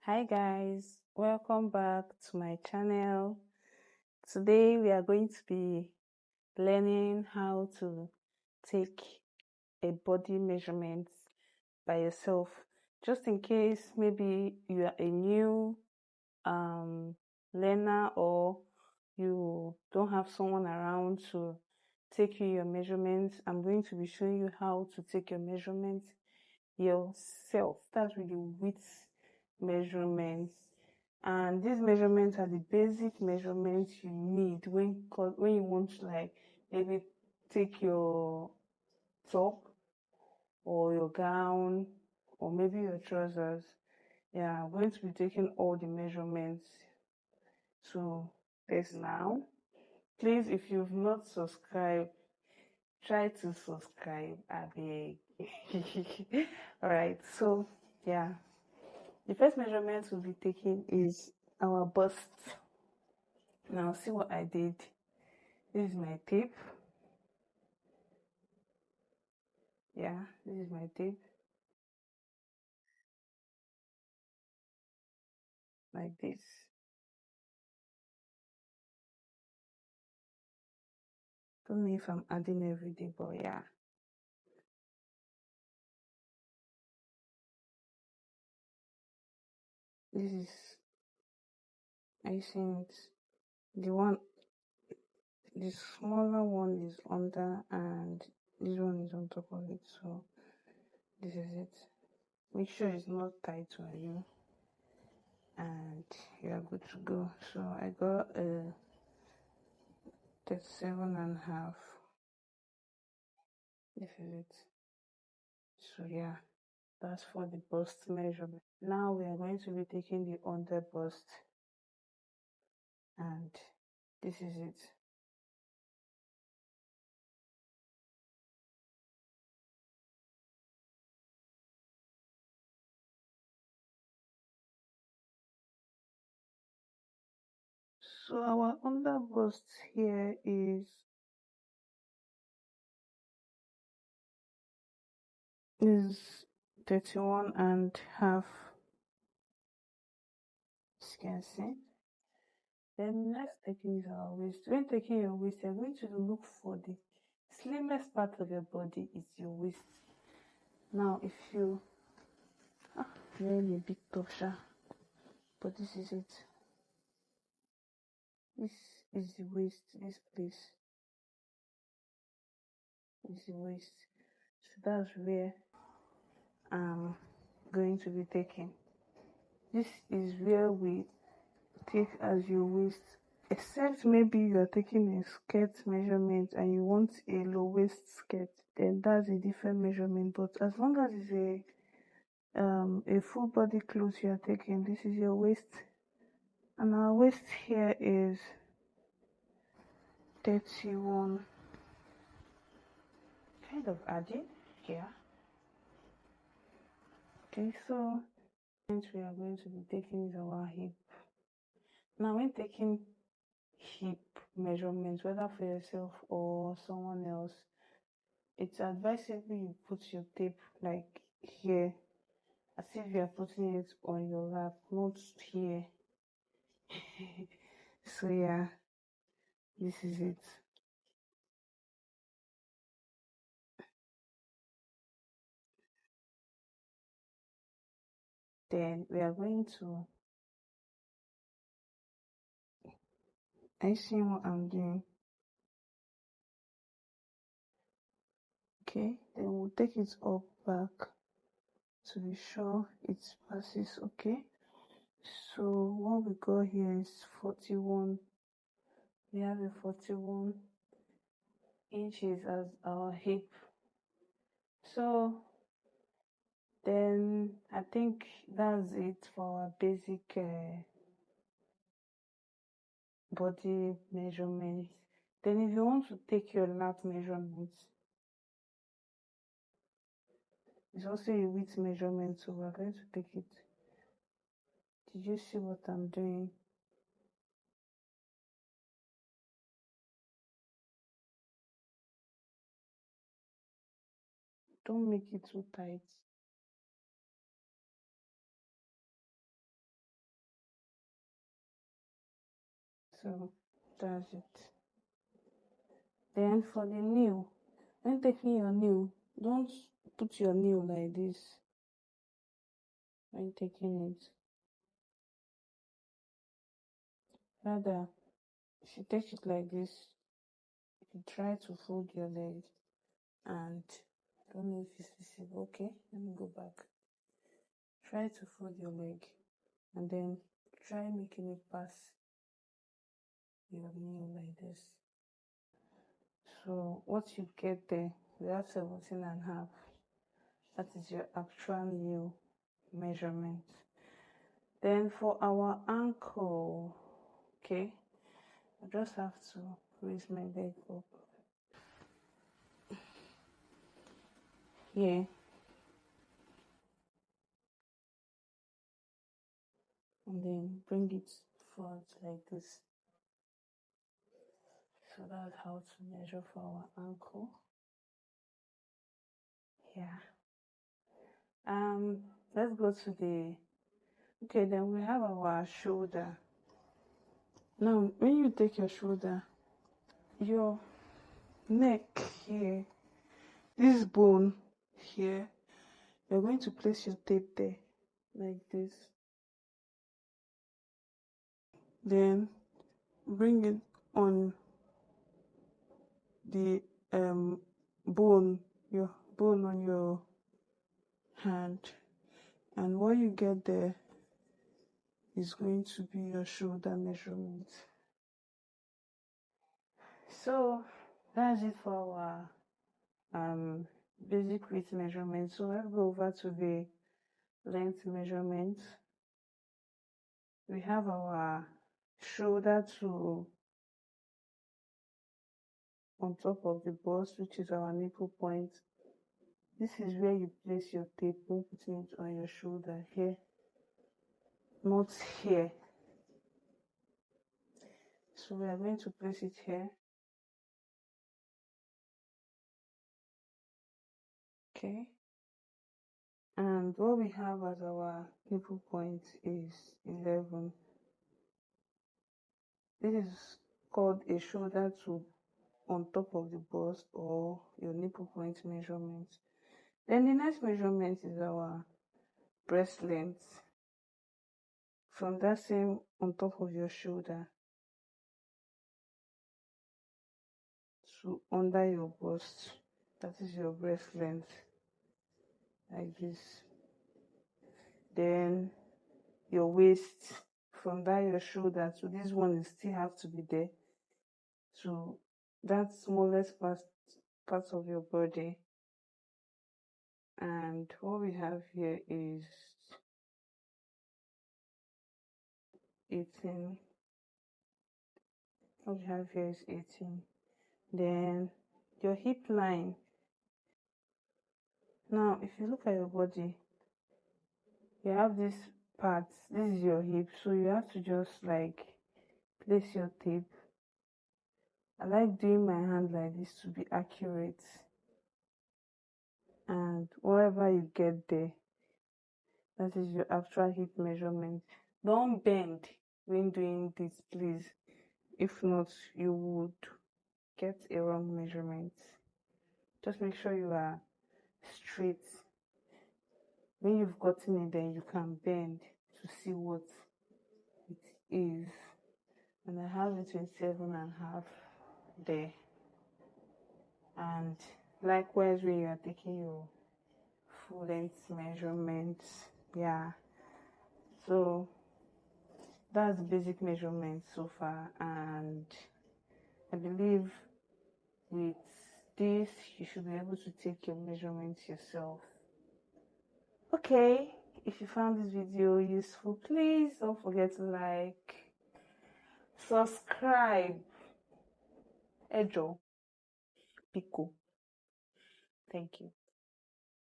Hi guys, welcome back to my channel. Today we are going to be learning how to take a body measurement by yourself, just in case maybe you are a new learner or you don't have someone around to take you your measurements. I'm going to be showing you how to take your measurements yourself. That's really with measurements, and these measurements are the basic measurements you need when you want to, like, maybe take your top or your gown or maybe your trousers. Yeah, I'm going to be taking all the measurements to this now. Please, if you've not subscribed, try to subscribe. I beg. All right, so yeah, the first measurement we'll be taking is our bust. Now see what I did. This is my tape. Yeah, this is my tape. Like this. Don't know if I'm adding every day, but yeah. This is icing it. The smaller one is under and this one is on top of it. So this is it. Make sure it's not tight on you and you are good to go. So I got a 37.5. This is it. So yeah, that's for the bust measurement. Now we are going to be taking the under bust, and this is it. So our under bust here is 31.5. As you can see. Then next taking is our waist. When taking your waist, you're going to look for the slimmest part of your body is your waist. Now if you wearing a big top, but this is it. This is the waist. This place is the waist. So that's where I'm going to be taking. This is where we take as your waist, except maybe you are taking a skirt measurement and you want a low waist skirt, then that's a different measurement. But as long as it's a full body clothes you are taking, this is your waist, and our waist here is 31. Kind of adding here. Okay, so we are going to be taking is our hip. Now when taking hip measurements, whether for yourself or someone else, it's advisable you put your tape like here, as if you are putting it on your lap, not here. So yeah, this is it. Then we are going to, I see what I'm doing. Okay, then we'll take it up back to be sure it passes. Okay, so what we got here is 41. We have a 41 inches as our hip. So then I think that's it for our basic body measurements. Then if you want to take your lap measurements, it's also a width measurement, so we're going to take it. Did you see what I'm doing? Don't make it too tight. So that's it. Then for the nail, when taking your nail, don't put your nail like this when taking it. Rather, if you take it like this, you try to fold your leg, and I don't know if it's visible. Okay, let me go back. Try to fold your leg, and then try making it pass your nail like this. So what you get there, you have 17.5. That is your actual nail measurement. Then for our ankle, okay, I just have to raise my leg up here, and then bring it forward like this. So that's how to measure for our ankle. Yeah. Let's go to the, okay, then we have our shoulder. Now when you take your shoulder, your neck here, this bone here, you're going to place your tape there like this. Then bring it on the bone, your bone on your hand, and what you get there is going to be your shoulder measurement. So that's it for our basic width measurement. So let's go over to the length measurement. We have our shoulder to on top of the bust, which is our nipple point. This is where you place your tape when putting it on your shoulder, here, not here. So we are going to place it here. Okay. And what we have as our nipple point is 11. This is called a shoulder to on top of the bust, or your nipple point measurement. Then the next measurement is our breast length. From that same on top of your shoulder to under your bust, that is your breast length, like this. Then your waist, from that your shoulder to this one, you still have to be there, to that smallest part of your body. And what we have here is 18. What we have here is 18. Then your hip line. Now if you look at your body, you have this part, this is your hip, so you have to just like place your tape. I like doing my hand like this to be accurate, and whatever you get there, that is your actual hip measurement. Don't bend when doing this, please. If not, you would get a wrong measurement. Just make sure you are straight. When you've gotten it, then you can bend to see what it is. And I have it 27.5 there. And likewise, when you are taking your full length measurements, yeah. So that's the basic measurement so far, and I believe with this you should be able to take your measurements yourself. Okay, if you found this video useful, please don't forget to like, subscribe, Ejo, Pico. Thank you.